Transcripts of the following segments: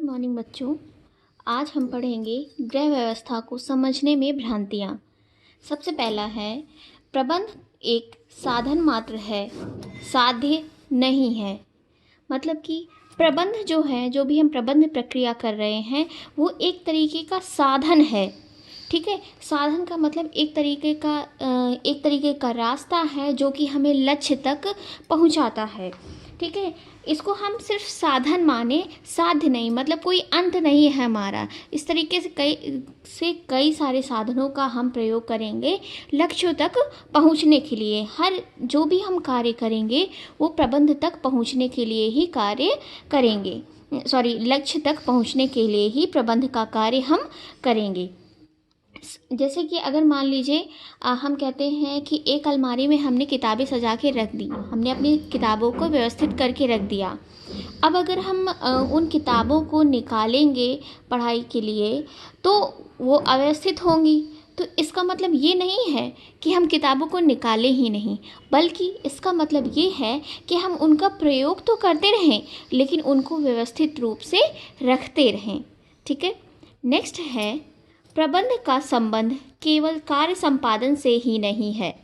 Morning बच्चों। आज हम पढ़ेंगे गृह व्यवस्था को समझने में भ्रांतियाँ। सबसे पहला है, प्रबंध एक साधन मात्र है, साध्य नहीं है। मतलब कि प्रबंध जो है, जो भी हम प्रबंध प्रक्रिया कर रहे हैं, वो एक तरीके का साधन है। ठीक है, साधन का मतलब एक तरीके का रास्ता है जो कि हमें लक्ष्य तक पहुंचाता है। ठीक है, इसको हम सिर्फ साधन माने, साध्य नहीं, मतलब कोई अंत नहीं है हमारा। इस तरीके से कई सारे साधनों का हम प्रयोग करेंगे लक्ष्यों तक पहुंचने के लिए। हर जो भी हम कार्य करेंगे वो प्रबंध तक पहुंचने के लिए ही कार्य करेंगे, लक्ष्य तक पहुंचने के लिए ही प्रबंध का कार्य हम करेंगे। जैसे कि अगर मान लीजिए हम कहते हैं कि एक अलमारी में हमने किताबें सजा के रख दी, हमने अपनी किताबों को व्यवस्थित करके रख दिया। अब अगर हम उन किताबों को निकालेंगे पढ़ाई के लिए तो वो अव्यवस्थित होंगी। तो इसका मतलब ये नहीं है कि हम किताबों को निकालें ही नहीं, बल्कि इसका मतलब ये है कि हम उनका प्रयोग तो करते रहें लेकिन उनको व्यवस्थित रूप से रखते रहें। ठीक है, नेक्स्ट है, प्रबंध का संबंध केवल कार्य संपादन से ही नहीं है।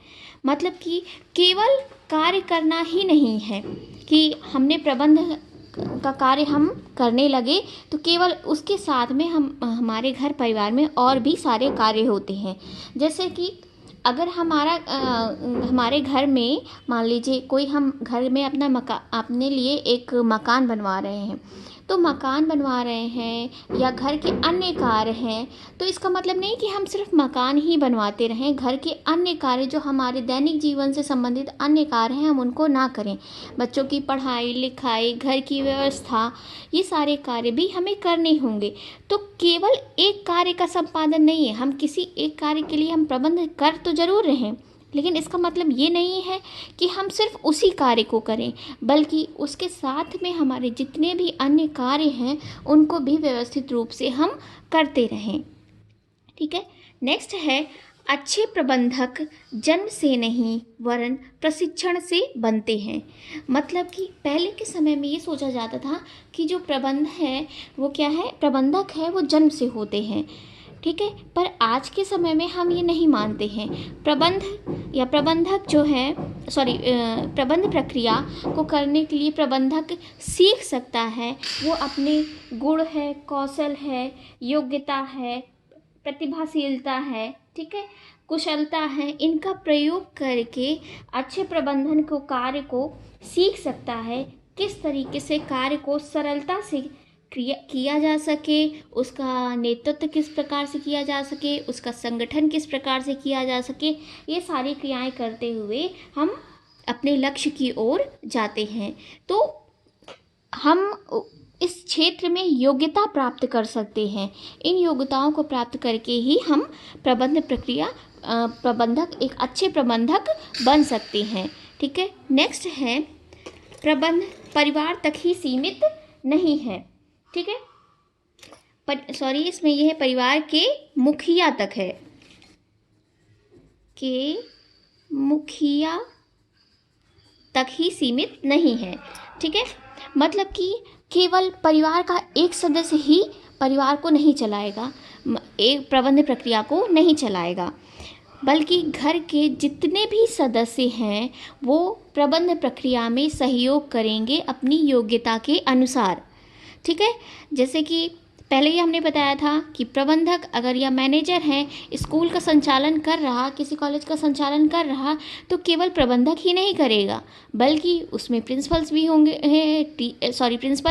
मतलब कि केवल कार्य करना ही नहीं है कि हमने प्रबंध का कार्य हम करने लगे तो केवल उसके साथ में हमारे घर परिवार में और भी सारे कार्य होते हैं। जैसे कि अगर हमारे घर में मान लीजिए कोई, हम घर में अपने लिए एक मकान बनवा रहे हैं, तो मकान बनवा रहे हैं या घर के अन्य कार्य हैं, तो इसका मतलब नहीं कि हम सिर्फ मकान ही बनवाते रहें, घर के अन्य कार्य जो हमारे दैनिक जीवन से संबंधित अन्य कार्य हैं हम उनको ना करें। बच्चों की पढ़ाई लिखाई, घर की व्यवस्था, ये सारे कार्य भी हमें करने होंगे। तो केवल एक कार्य का संपादन नहीं है, हम किसी एक कार्य के लिए हम प्रबंध कर तो जरूर रहें, लेकिन इसका मतलब ये नहीं है कि हम सिर्फ उसी कार्य को करें, बल्कि उसके साथ में हमारे जितने भी अन्य कार्य हैं उनको भी व्यवस्थित रूप से हम करते रहें। ठीक है, नेक्स्ट है, अच्छे प्रबंधक जन्म से नहीं वरन प्रशिक्षण से बनते हैं। मतलब कि पहले के समय में ये सोचा जाता था कि जो प्रबंध है वो क्या है, प्रबंधक है वो जन्म से होते हैं। ठीक है, पर आज के समय में हम ये नहीं मानते हैं। प्रबंध प्रक्रिया को करने के लिए प्रबंधक सीख सकता है। वो अपने गुण है, कौशल है, योग्यता है, प्रतिभाशीलता है, ठीक है, कुशलता है, इनका प्रयोग करके अच्छे प्रबंधन को कार्य को सीख सकता है। किस तरीके से कार्य को सरलता से किया जा सके, उसका नेतृत्व किस प्रकार से किया जा सके, उसका संगठन किस प्रकार से किया जा सके, ये सारी क्रियाएं करते हुए हम अपने लक्ष्य की ओर जाते हैं। तो हम इस क्षेत्र में योग्यता प्राप्त कर सकते हैं। इन योग्यताओं को प्राप्त करके ही हम एक अच्छे प्रबंधक बन सकते हैं। ठीक है, नेक्स्ट है, प्रबंध परिवार तक ही सीमित नहीं है। ठीक है, इसमें यह है परिवार के मुखिया तक है, के मुखिया तक ही सीमित नहीं है। ठीक है, मतलब कि केवल परिवार का एक सदस्य ही परिवार को नहीं चलाएगा, एक प्रबंध प्रक्रिया को नहीं चलाएगा, बल्कि घर के जितने भी सदस्य हैं वो प्रबंध प्रक्रिया में सहयोग करेंगे अपनी योग्यता के अनुसार। ठीक है, जैसे कि पहले ही हमने बताया था कि प्रबंधक अगर या मैनेजर है, स्कूल का संचालन कर रहा, किसी कॉलेज का संचालन कर रहा, तो केवल प्रबंधक ही नहीं करेगा, बल्कि उसमें प्रिंसिपल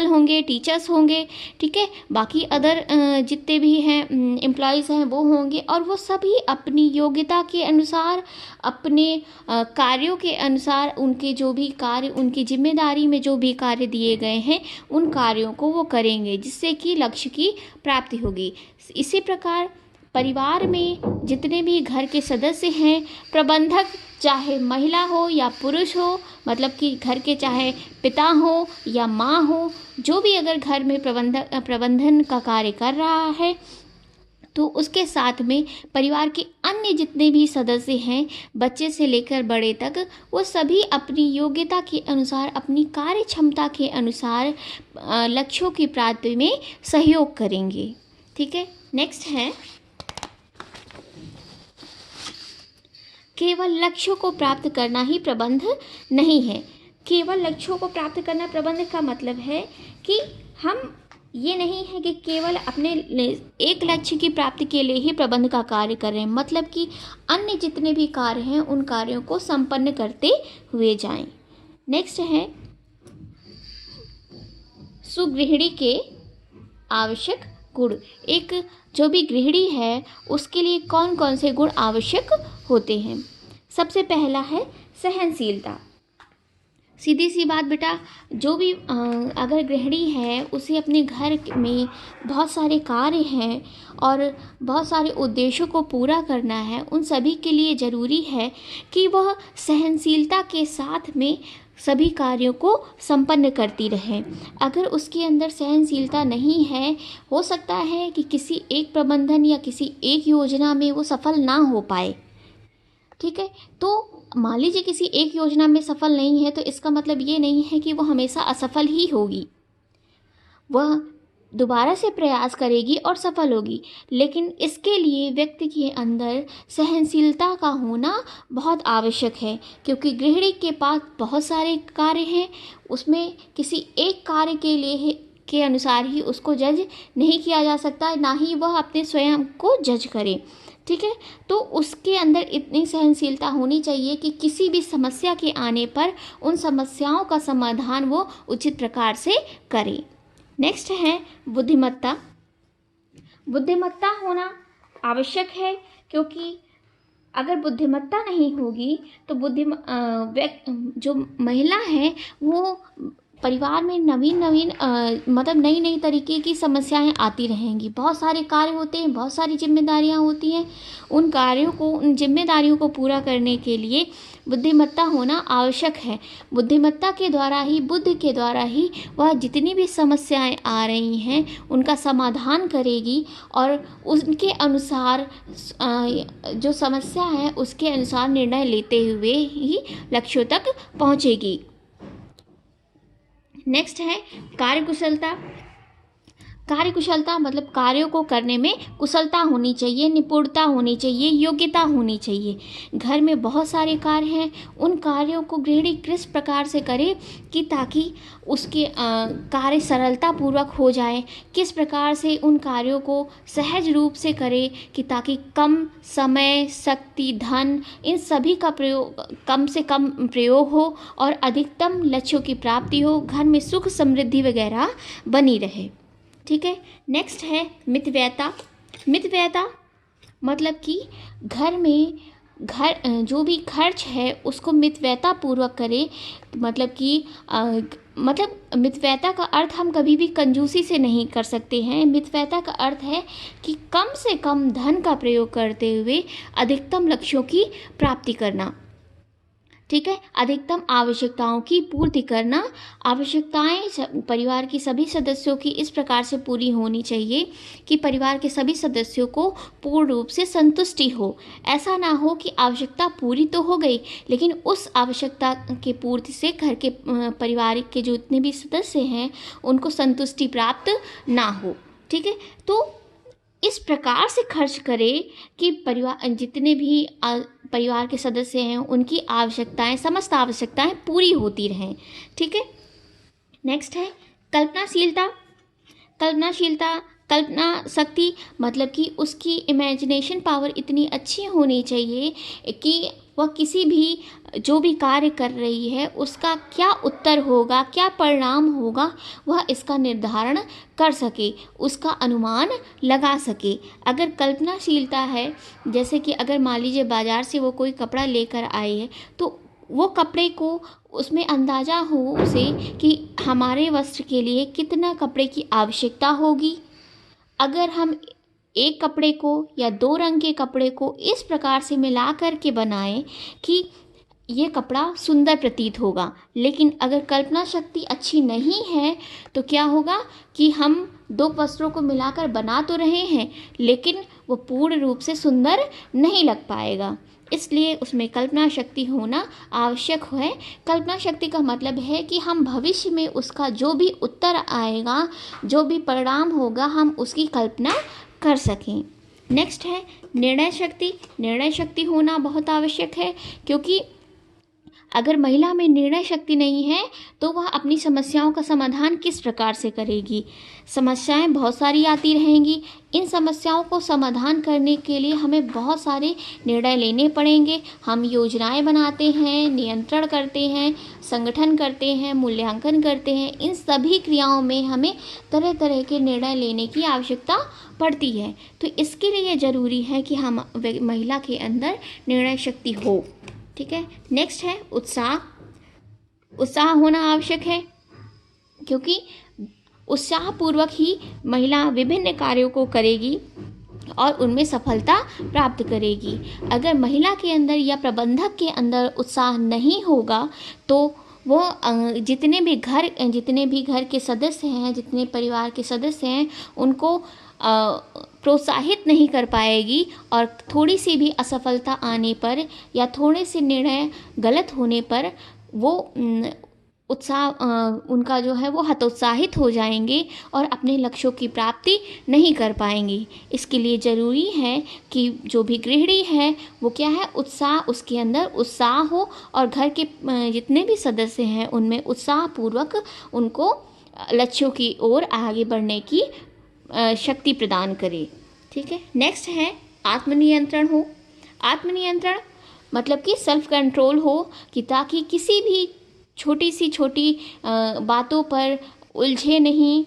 होंगे, टीचर्स होंगे, ठीक है, बाकी अदर जितने भी हैं एम्प्लॉयज़ हैं वो होंगे, और वो सभी अपनी योग्यता के अनुसार, अपने कार्यों के अनुसार, उनके जो भी कार्य, उनकी जिम्मेदारी में जो भी कार्य दिए गए हैं उन कार्यों को वो करेंगे, जिससे कि लक्ष्य की प्राप्ति होगी। इसी प्रकार परिवार में जितने भी घर के सदस्य हैं, प्रबंधक चाहे महिला हो या पुरुष हो, मतलब कि घर के चाहे पिता हो या माँ हो, जो भी अगर घर में प्रबंधन का कार्य कर रहा है तो उसके साथ में परिवार के अन्य जितने भी सदस्य हैं, बच्चे से लेकर बड़े तक, वो सभी अपनी योग्यता के अनुसार, अपनी कार्य क्षमता के अनुसार लक्ष्यों की प्राप्ति में सहयोग करेंगे। ठीक है, नेक्स्ट है, केवल लक्ष्यों को प्राप्त करना ही प्रबंध नहीं है। केवल लक्ष्यों को प्राप्त करना प्रबंध का मतलब है कि हम ये नहीं है कि केवल अपने एक लक्ष्य की प्राप्ति के लिए ही प्रबंध का कार्य कर रहे हैं, मतलब कि अन्य जितने भी कार्य हैं उन कार्यों को संपन्न करते हुए जाएं। नेक्स्ट है, सुगृहिणी के आवश्यक गुण। एक जो भी गृहिणी है उसके लिए कौन कौन से गुण आवश्यक होते हैं। सबसे पहला है सहनशीलता। सीधी सी बात बेटा, जो भी अगर गृहिणी है उसे अपने घर में बहुत सारे कार्य हैं और बहुत सारे उद्देश्यों को पूरा करना है, उन सभी के लिए ज़रूरी है कि वह सहनशीलता के साथ में सभी कार्यों को संपन्न करती रहे। अगर उसके अंदर सहनशीलता नहीं है, हो सकता है कि किसी एक प्रबंधन या किसी एक योजना में वो सफल ना हो पाए। ठीक है, तो मान लीजिए किसी एक योजना में सफल नहीं है तो इसका मतलब ये नहीं है कि वो हमेशा असफल ही होगी, वह दोबारा से प्रयास करेगी और सफल होगी। लेकिन इसके लिए व्यक्ति के अंदर सहनशीलता का होना बहुत आवश्यक है, क्योंकि गृहिणी के पास बहुत सारे कार्य हैं, उसमें किसी एक कार्य के लिए के अनुसार ही उसको जज नहीं किया जा सकता, ना ही वह अपने स्वयं को जज करे। ठीक है, तो उसके अंदर इतनी सहनशीलता होनी चाहिए कि किसी भी समस्या के आने पर उन समस्याओं का समाधान वो उचित प्रकार से करे। नेक्स्ट है बुद्धिमत्ता। बुद्धिमत्ता होना आवश्यक है, क्योंकि अगर बुद्धिमत्ता नहीं होगी तो जो महिला है वो परिवार में नवीन मतलब नई नई तरीके की समस्याएं आती रहेंगी। बहुत सारे कार्य होते हैं, बहुत सारी जिम्मेदारियां होती हैं, उन कार्यों को, उन जिम्मेदारियों को पूरा करने के लिए बुद्धिमत्ता होना आवश्यक है। बुद्धिमत्ता के द्वारा ही, बुद्धि के द्वारा ही वह जितनी भी समस्याएं आ रही हैं उनका समाधान करेगी और उनके अनुसार जो समस्या है उसके अनुसार निर्णय लेते हुए ही लक्ष्यों तक पहुंचेगी। नेक्स्ट है कार्यकुशलता। कार्यकुशलता मतलब कार्यों को करने में कुशलता होनी चाहिए, निपुणता होनी चाहिए, योग्यता होनी चाहिए। घर में बहुत सारे कार्य हैं, उन कार्यों को गृहिणी किस प्रकार से करे कि ताकि उसके कार्य सरलतापूर्वक हो जाए, किस प्रकार से उन कार्यों को सहज रूप से करे कि ताकि कम समय, शक्ति, धन, इन सभी का प्रयोग कम से कम प्रयोग हो और अधिकतम लक्ष्यों की प्राप्ति हो, घर में सुख समृद्धि वगैरह बनी रहे। ठीक है, नेक्स्ट है मितव्ययता। मितव्ययता मतलब कि घर में जो भी खर्च है उसको मितव्ययता पूर्वक करे। मतलब कि मतलब मितव्ययता का अर्थ हम कभी भी कंजूसी से नहीं कर सकते हैं। मितव्ययता का अर्थ है कि कम से कम धन का प्रयोग करते हुए अधिकतम लक्ष्यों की प्राप्ति करना। ठीक है, अधिकतम आवश्यकताओं की पूर्ति करना। आवश्यकताएं परिवार की सभी सदस्यों की इस प्रकार से पूरी होनी चाहिए कि परिवार के सभी सदस्यों को पूर्ण रूप से संतुष्टि हो। ऐसा ना हो कि आवश्यकता पूरी तो हो गई लेकिन उस आवश्यकता के पूर्ति से घर के परिवार के जो जितने भी सदस्य हैं उनको संतुष्टि प्राप्त ना हो। ठीक है, तो इस प्रकार से खर्च करे कि परिवार जितने भी परिवार के सदस्य हैं उनकी आवश्यकताएं, समस्त आवश्यकताएं पूरी होती रहें। ठीक है, नेक्स्ट है कल्पनाशीलता। कल्पना शक्ति मतलब कि उसकी इमेजिनेशन पावर इतनी अच्छी होनी चाहिए कि वह किसी भी जो भी कार्य कर रही है उसका क्या उत्तर होगा, क्या परिणाम होगा, वह इसका निर्धारण कर सके, उसका अनुमान लगा सके। अगर कल्पनाशीलता है, जैसे कि अगर मान लीजिए बाज़ार से वो कोई कपड़ा लेकर आए है तो वो कपड़े को उसमें अंदाज़ा हो उसे कि हमारे वस्त्र के लिए कितना कपड़े की आवश्यकता होगी। अगर हम एक कपड़े को या दो रंग के कपड़े को इस प्रकार से मिला कर के बनाएं कि ये कपड़ा सुंदर प्रतीत होगा, लेकिन अगर कल्पना शक्ति अच्छी नहीं है तो क्या होगा कि हम दो वस्त्रों को मिलाकर बना तो रहे हैं लेकिन वो पूर्ण रूप से सुंदर नहीं लग पाएगा। इसलिए उसमें कल्पना शक्ति होना आवश्यक है। कल्पना शक्ति का मतलब है कि हम भविष्य में उसका जो भी उत्तर आएगा, जो भी परिणाम होगा, हम उसकी कल्पना कर सकें। नेक्स्ट है निर्णय शक्ति। निर्णय शक्ति होना बहुत आवश्यक है, क्योंकि अगर महिला में निर्णय शक्ति नहीं है तो वह अपनी समस्याओं का समाधान किस प्रकार से करेगी। समस्याएं बहुत सारी आती रहेंगी। इन समस्याओं को समाधान करने के लिए हमें बहुत सारे निर्णय लेने पड़ेंगे। हम योजनाएं बनाते हैं, नियंत्रण करते हैं, संगठन करते हैं, मूल्यांकन करते हैं। इन सभी क्रियाओं में हमें तरह तरह के निर्णय लेने की आवश्यकता पड़ती है। तो इसके लिए ज़रूरी है कि हम महिला के अंदर निर्णय शक्ति हो। ठीक है। नेक्स्ट है उत्साह। उत्साह होना आवश्यक है, क्योंकि उत्साहपूर्वक ही महिला विभिन्न कार्यों को करेगी और उनमें सफलता प्राप्त करेगी। अगर महिला के अंदर या प्रबंधक के अंदर उत्साह नहीं होगा तो वो जितने भी घर के सदस्य हैं, जितने परिवार के सदस्य हैं, उनको प्रोत्साहित नहीं कर पाएगी और थोड़ी सी भी असफलता आने पर या थोड़े से निर्णय गलत होने पर वो उनका जो है वो हतोत्साहित हो जाएंगे और अपने लक्ष्यों की प्राप्ति नहीं कर पाएंगी। इसके लिए ज़रूरी है कि जो भी गृहिणी है वो क्या है, उसके अंदर उत्साह हो और घर के जितने भी सदस्य हैं उनमें उत्साहपूर्वक उनको लक्ष्यों की ओर आगे बढ़ने की शक्ति प्रदान करे। ठीक है। नेक्स्ट है आत्मनियंत्रण हो। आत्मनियंत्रण मतलब कि सेल्फ कंट्रोल हो, कि ताकि किसी भी छोटी बातों पर उलझे नहीं,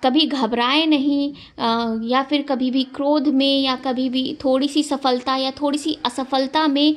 कभी घबराए नहीं, या फिर कभी भी क्रोध में या कभी भी थोड़ी सी सफलता या थोड़ी सी असफलता में